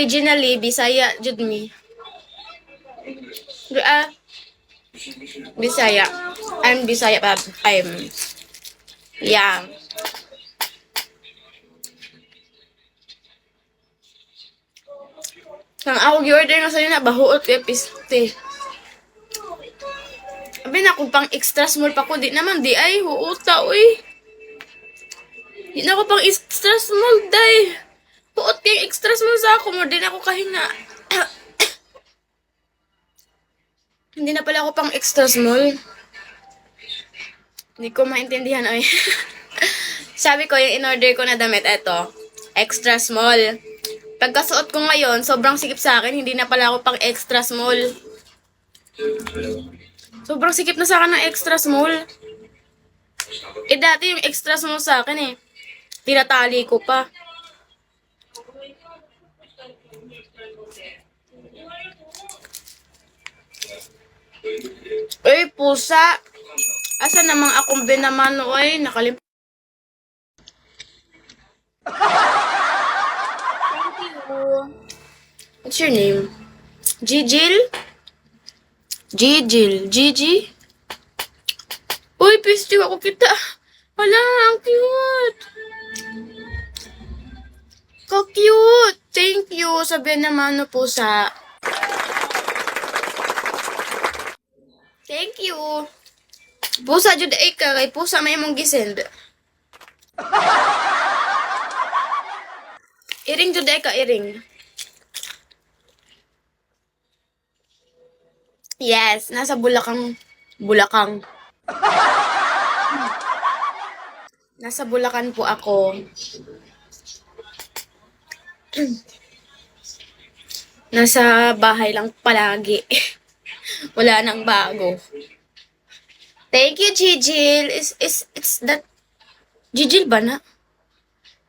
Originally, Bisaya, jud mi. Ah, Bisaya. I'm Bisaya, but yeah. Kang ako gi-order na sa'yo na, bahuot kay piste. Abi na, kung pang extra small pa ko, di naman, di ay, huuta, uy. Di na ako pang extra small, day. Huot kay extra small sa ako, mo din ako kahinga. Hindi na pala ako pang extra small. Hindi ko maintindihan, oy. Sabi ko, yung in-order ko na damit, eto, extra small. Pagkasuot ko ngayon, sobrang sikip sa akin, hindi na pala ako pang extra small. Sobrang sikip na sa akin ng extra small. Eh, dati yung extra small sa akin eh. Tinatali ko pa. Uy, pusa. Asa namang akong binaman, oy? Nakalimutan. Thank you. What's your name? Gigil? Gigi? Uy, piste ako kita. Hala, ang cute. Ka-cute. Thank you. Sabihan naman no pusa. Thank you. Pusa jud ay ka kay pusa may mong gisend. Iring jud ay ka iring. Yes, nasa Bulakang. Nasa Bulacan po ako. Nasa bahay lang palagi. Wala nang bago. Thank you, Gigil. It's that Gigil ba na?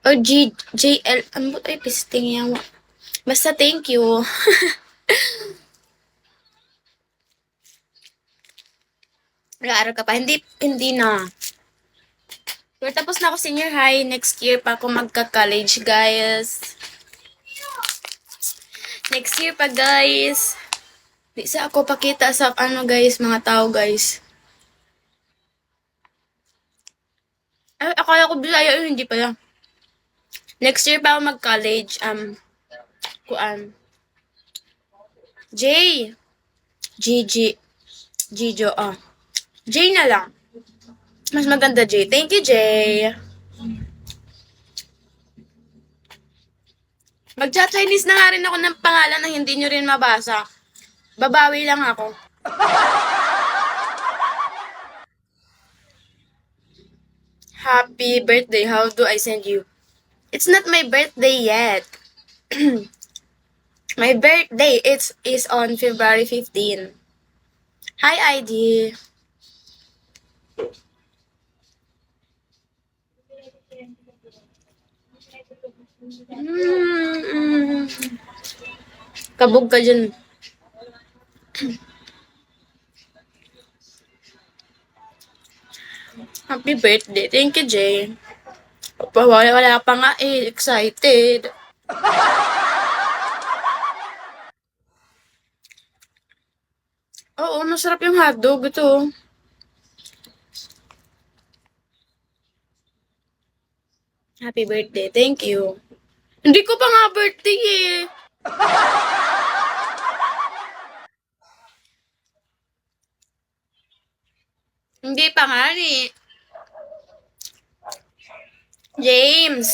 Or JL? Ano ba tayo pisting yawa? Basta thank you. Nag-aaral ka pa? Hindi na. Pero tapos na ako senior high. Next year pa ako magka-college, guys. Next year pa, guys. Di sa ako pakita sa guys, mga tao, guys. Ay, akala ko Bisaya yun, hindi pala. Next year pa ako mag-college. Kuan. Gijo, J na lang. Mas maganda, J. Thank you, J. Magcha-Chinese na nga rin ako ng pangalan na hindi nyo rin mabasa. Babawi lang ako. Happy birthday. How do I send you? It's not my birthday yet. My birthday is on February 15. Hi, ID. Kabog ka dyan. Happy birthday. Thank you, Jay. Wala pa nga eh. Excited. Oo, masarap yung hotdog. Ito. Happy birthday. Thank you. Hindi ko pa nga birthday eh. Hindi pa nga eh. James.